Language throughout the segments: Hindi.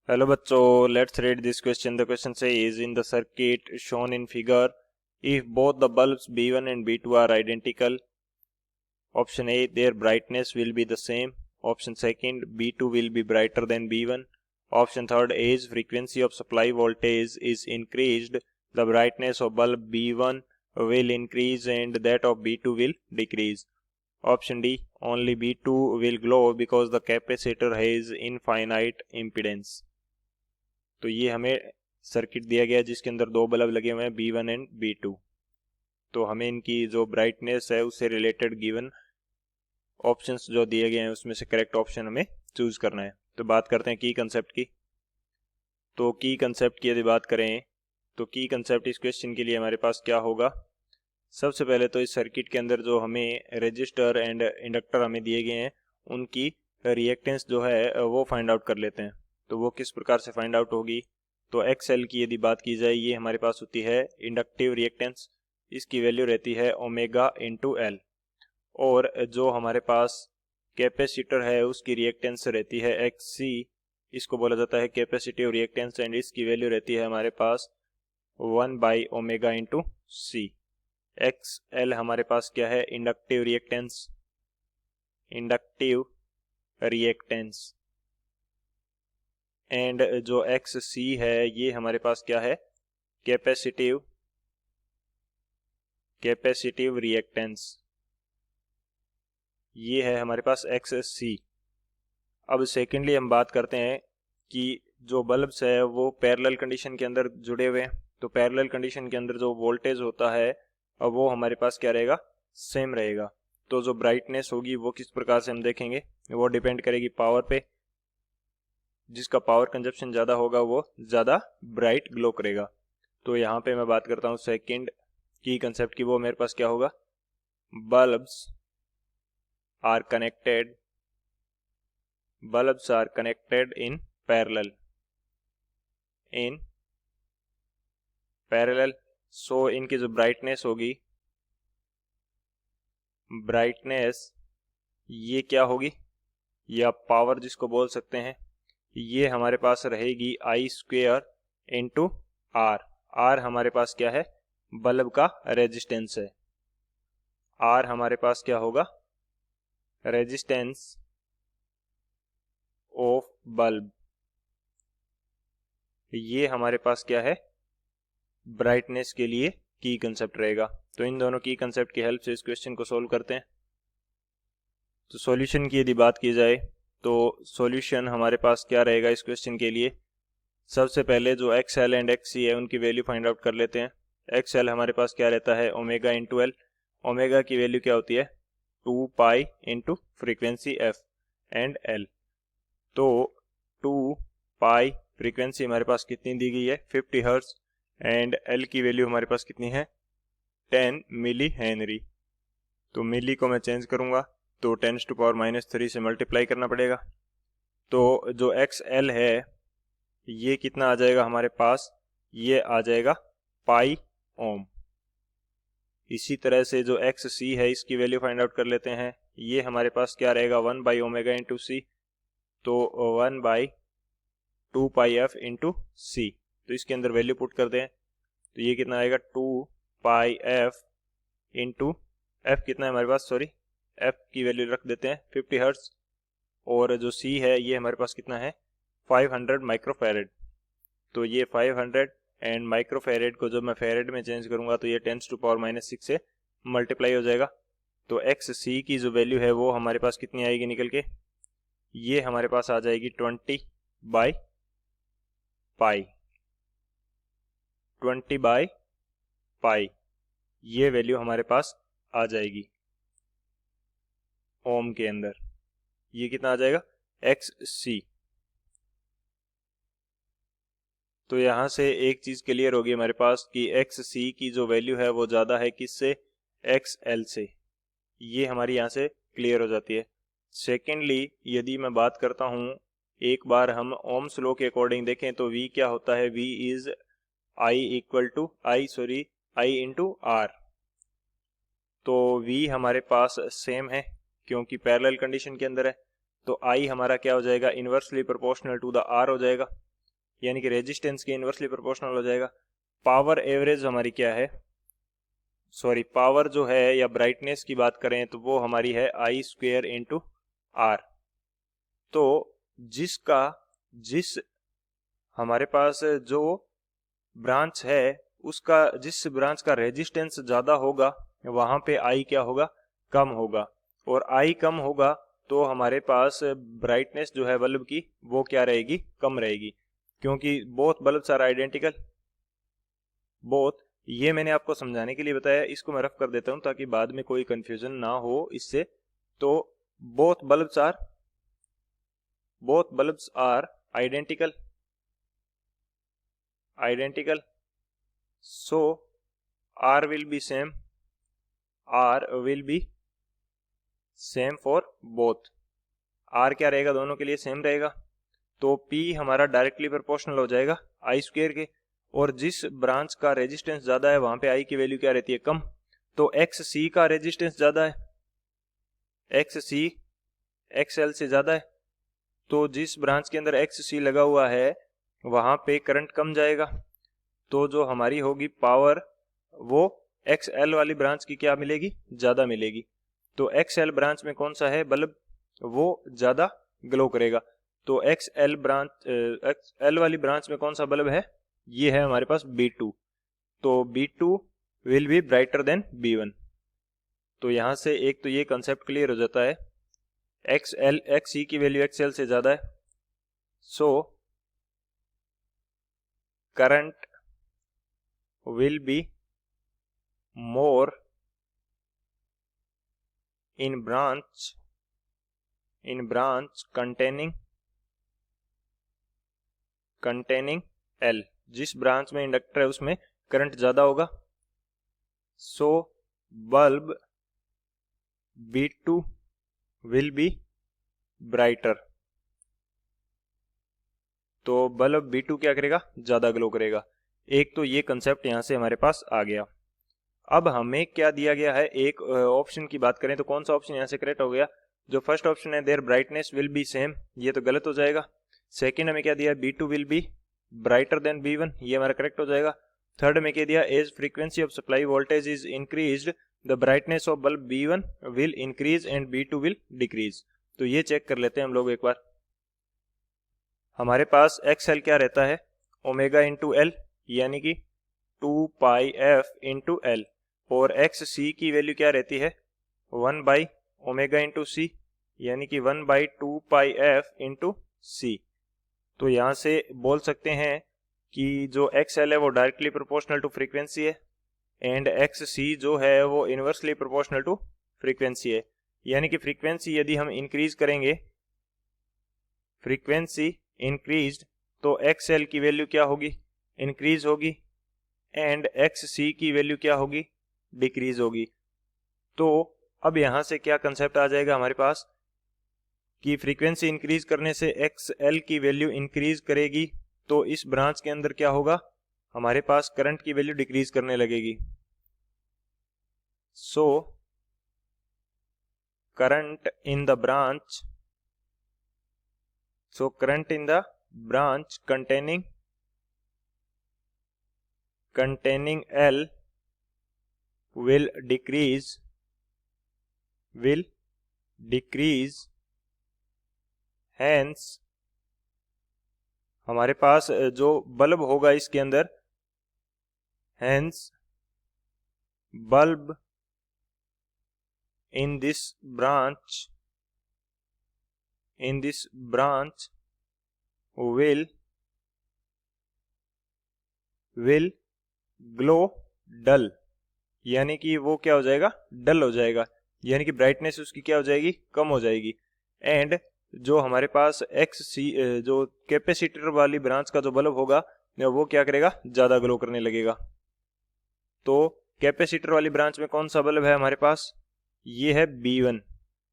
Hello बच्चों, let's read this question. The question says in the circuit shown in figure, if both the bulbs B1 and B2 are identical, option A, their brightness will be the same. Option second, B2 will be brighter than B1. Option third, as frequency of supply voltage is increased, the brightness of bulb B1 will increase and that of B2 will decrease. Option D, only B2 will glow because the capacitor has infinite impedance. तो ये हमें सर्किट दिया गया है जिसके अंदर दो बल्ब लगे हुए हैं B1 एंड B2। तो हमें इनकी जो ब्राइटनेस है उससे रिलेटेड गिवन ऑप्शंस जो दिए गए हैं उसमें से करेक्ट ऑप्शन हमें चूज करना है। तो बात करते हैं की कंसेप्ट की। तो की कंसेप्ट की यदि बात करें तो की कंसेप्ट इस क्वेश्चन के लिए हमारे पास क्या होगा। सबसे पहले तो इस सर्किट के अंदर जो हमें रजिस्टर एंड इंडक्टर हमें दिए गए हैं उनकी रिएक्टेंस जो है वो फाइंड आउट कर लेते हैं। तो वो किस प्रकार से फाइंड आउट होगी, तो एक्सएल की यदि बात की जाए ये हमारे पास होती है इंडक्टिव रिएक्टेंस, इसकी वैल्यू रहती है ओमेगा इंटू एल। और जो हमारे पास कैपेसिटर है उसकी रिएक्टेंस रहती है एक्स सी, इसको बोला जाता है कैपेसिटिव रिएक्टेंस एंड इसकी वैल्यू रहती है हमारे पास 1/ओमेगा इंटू सी। एक्स एल हमारे पास क्या है, inductive reactance, inductive reactance. And जो एक्स सी है ये हमारे पास क्या है, कैपेसिटिव रिएक्टेंस, ये है हमारे पास एक्स सी। अब सेकेंडली हम बात करते हैं कि जो बल्ब्स है वो पैरेलल कंडीशन के अंदर जुड़े हुए हैं। तो पैरेलल कंडीशन के अंदर जो वोल्टेज होता है अब वो हमारे पास क्या रहेगा, सेम रहेगा। तो जो ब्राइटनेस होगी वो किस प्रकार से हम देखेंगे, वो डिपेंड करेगी पावर पे। जिसका पावर कंजप्शन ज़्यादा होगा वो ज़्यादा ब्राइट ग्लो करेगा। तो यहाँ पे मैं बात करता हूँ सेकंड की कंसेप्ट की, वो मेरे पास क्या होगा, bulbs are connected in parallel. So इनकी जो ब्राइटनेस होगी, ब्राइटनेस ये क्या होगी, या पावर जिसको बोल सकते हैं, ये हमारे पास रहेगी I square into R. R हमारे पास क्या है, बल्ब का रेजिस्टेंस है। आर हमारे पास क्या होगा, रेजिस्टेंस ऑफ बल्ब। ये हमारे पास क्या है, ब्राइटनेस के लिए की कंसेप्ट रहेगा। तो इन दोनों की कंसेप्ट की हेल्प से इस क्वेश्चन को सोल्व करते हैं। तो सॉल्यूशन की यदि बात की जाए तो सॉल्यूशन हमारे पास क्या रहेगा इस क्वेश्चन के लिए। सबसे पहले जो एक्स एल एंड एक्स सी है उनकी वैल्यू फाइंड आउट कर लेते हैं। एक्स एल हमारे पास क्या रहता है, ओमेगा इंटू एल। ओमेगा की वैल्यू क्या होती है, 2 pi into frequency F and L. तो 2 पाई फ्रीक्वेंसी हमारे पास कितनी दी गई है, 50 हर्ट्ज, एंड एल की वैल्यू हमारे पास कितनी है, 10 मिली हेनरी। तो मिली को मैं चेंज करूंगा तो 10⁻³ से मल्टीप्लाई करना पड़ेगा। तो जो एक्स एल है ये कितना आ जाएगा हमारे पास, ये आ जाएगा पाई ओम। इसी तरह से जो एक्स सी है इसकी वैल्यू फाइंड आउट कर लेते हैं। ये हमारे पास क्या रहेगा, 1/ओमेगा इंटू सी। तो 1/2 पाई एफ इंटू सी। तो इसके अंदर वैल्यू पुट कर दें तो ये कितना आएगा, 2 पाई एफ इंटू एफ कितना है हमारे पास, सॉरी एफ की वैल्यू रख देते हैं 50 हर्ट्ज। और जो सी है ये हमारे पास कितना है, 500 माइक्रोफैरेड। तो ये 500 एंड माइक्रोफैरेड को जब मैं फैरेड में चेंज करूंगा तो ये 10⁻⁶ से मल्टीप्लाई हो जाएगा। तो एक्स सी की जो वैल्यू है वो हमारे पास कितनी आएगी निकल के, ये हमारे पास आ जाएगी 20/पाई। ये वैल्यू हमारे पास आ जाएगी ओम के अंदर। ये कितना आ जाएगा, एक्स सी। तो यहाँ से एक चीज क्लियर होगी हमारे पास कि एक्स सी की जो वैल्यू है वो ज्यादा है किससे, एक्स एल से। ये हमारी यहाँ से क्लियर हो जाती है। सेकेंडली यदि मैं बात करता हूँ, एक बार हम ओम्स लॉ के अकॉर्डिंग देखें तो V क्या होता है, V is I into R. तो V हमारे पास सेम है क्योंकि पैरेलल कंडीशन के अंदर है। तो I हमारा क्या हो जाएगा, inversely proportional to the R हो जाएगा। यानी कि रेजिस्टेंस के इन्वर्सली प्रोपोर्शनल हो जाएगा। पावर एवरेज हमारी क्या है, सॉरी पावर जो है या ब्राइटनेस की बात करें तो वो हमारी है आई स्क्वेयर इंटू आर। तो जिस हमारे पास जो ब्रांच है उसका जिस ब्रांच का रेजिस्टेंस ज्यादा होगा वहां पे आई क्या होगा, कम होगा, और आई कम होगा तो हमारे पास ब्राइटनेस जो है बल्ब की वो क्या रहेगी, कम रहेगी, क्योंकि both bulbs are identical. Both ये मैंने आपको समझाने के लिए बताया, इसको मैं रफ कर देता हूं ताकि बाद में कोई कंफ्यूजन ना हो इससे। तो both bulbs are identical, so R will be same for both। R क्या रहेगा, दोनों के लिए सेम रहेगा, तो P हमारा डायरेक्टली प्रोपोर्शनल हो जाएगा I स्क्वेयर के, और जिस ब्रांच का रेजिस्टेंस ज्यादा है वहां पे I की वैल्यू क्या रहती है, कम। तो XC का रेजिस्टेंस ज्यादा है, XC XL से ज्यादा है, तो जिस ब्रांच के अंदर XC लगा हुआ है वहां पे करंट कम जाएगा, तो जो हमारी होगी पावर वो XL वाली ब्रांच की क्या मिलेगी, ज्यादा मिलेगी। तो XL ब्रांच में कौन सा है बल्ब, वो ज्यादा ग्लो करेगा। तो XL वाली ब्रांच में कौन सा बल्ब है, ये है हमारे पास B2। तो B2 will be brighter then B1। तो यहां से एक तो ये कंसेप्ट क्लियर हो जाता है, XC की वैल्यू XL से ज्यादा है, so current will be more in branch containing L। जिस ब्रांच में इंडक्टर है उसमें करंट ज्यादा होगा, so bulb B2 will be brighter। तो बल्ब B2 क्या करेगा, ज्यादा ग्लो करेगा। एक तो ये कंसेप्ट यहां से हमारे पास आ गया। अब हमें क्या दिया गया है, एक ऑप्शन की बात करें तो कौन सा ऑप्शन यहां से करेक्ट हो गया, जो फर्स्ट ऑप्शन है there brightness will be same, ये तो गलत हो जाएगा। सेकंड हमें क्या दिया, B2 will be brighter then B1, ये हमारा करेक्ट हो जाएगा। थर्ड में क्या दिया, as frequency of supply voltage is increased the brightness of bulb B1 will increase and B2 will decrease. तो ये चेक कर लेते हैं हम लोग एक बार। हमारे पास XL क्या रहता है, ओमेगा इंटू एल, यानी कि 2πf इंटू एल, और XC की वैल्यू क्या रहती है, 1 बाई ओमेगा इंटू सी, यानी कि 1 बाई 2πf इंटू सी। तो यहां से बोल सकते हैं कि जो XL है वो डायरेक्टली प्रोपोर्शनल टू फ्रीक्वेंसी है, एंड XC जो है वो इनवर्सली प्रोपोर्शनल टू फ्रीक्वेंसी है। यानी कि फ्रीक्वेंसी यदि हम इंक्रीज करेंगे, फ्रीक्वेंसी इंक्रीज, तो XL की वैल्यू क्या होगी, इंक्रीज होगी, एंड XC की वैल्यू क्या होगी, डिक्रीज होगी। तो अब यहां से क्या कंसेप्ट आ जाएगा हमारे पास कि फ्रीक्वेंसी इंक्रीज करने से XL की वैल्यू इंक्रीज करेगी, तो इस ब्रांच के अंदर क्या होगा, हमारे पास करंट की वैल्यू डिक्रीज करने लगेगी। So current in the branch containing L will decrease, hence हमारे पास जो बल्ब होगा इसके अंदर, hence bulb in this branch will glow dull, यानी कि वो क्या हो जाएगा, डल हो जाएगा, यानी कि ब्राइटनेस उसकी क्या हो जाएगी, कम हो जाएगी। एंड जो हमारे पास XC जो कैपेसिटर वाली ब्रांच का जो बल्ब होगा वो क्या करेगा, ज्यादा ग्लो करने लगेगा। तो कैपेसिटर वाली ब्रांच में कौन सा बल्ब है हमारे पास, ये है B1।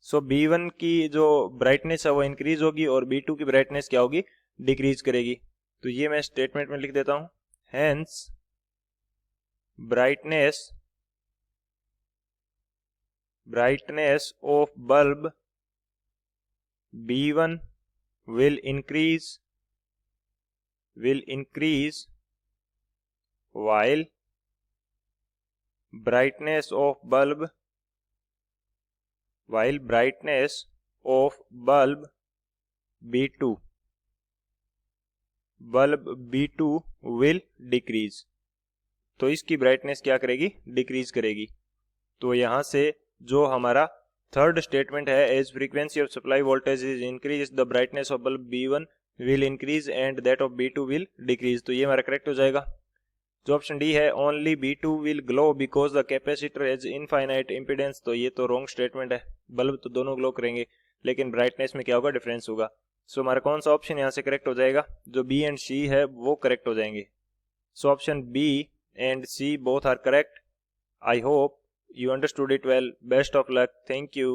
सो B1 की जो ब्राइटनेस है वो इंक्रीज होगी और B2 की ब्राइटनेस क्या होगी, डिक्रीज करेगी। तो ये मैं स्टेटमेंट में लिख देता हूं, hence brightness of bulb B1 will increase will increase while brightness of bulb B2 will decrease। तो इसकी ब्राइटनेस क्या करेगी, डिक्रीज करेगी। तो यहाँ से जो हमारा थर्ड स्टेटमेंट है, as frequency of supply voltage is increase the brightness of bulb B1 will increase and that of B2 will decrease, तो ये हमारा करेक्ट हो जाएगा। जो ऑप्शन डी है, only B2 will glow because the capacitor has infinite impedance, तो ये तो रॉन्ग स्टेटमेंट है। बल्ब तो दोनों ग्लो करेंगे लेकिन ब्राइटनेस में क्या होगा, डिफरेंस होगा। सो हमारा कौन सा ऑप्शन यहाँ से करेक्ट हो जाएगा, जो बी एंड सी है वो करेक्ट हो जाएंगे। So option B and C both are correct. I hope you understood it well. Best of luck. Thank you.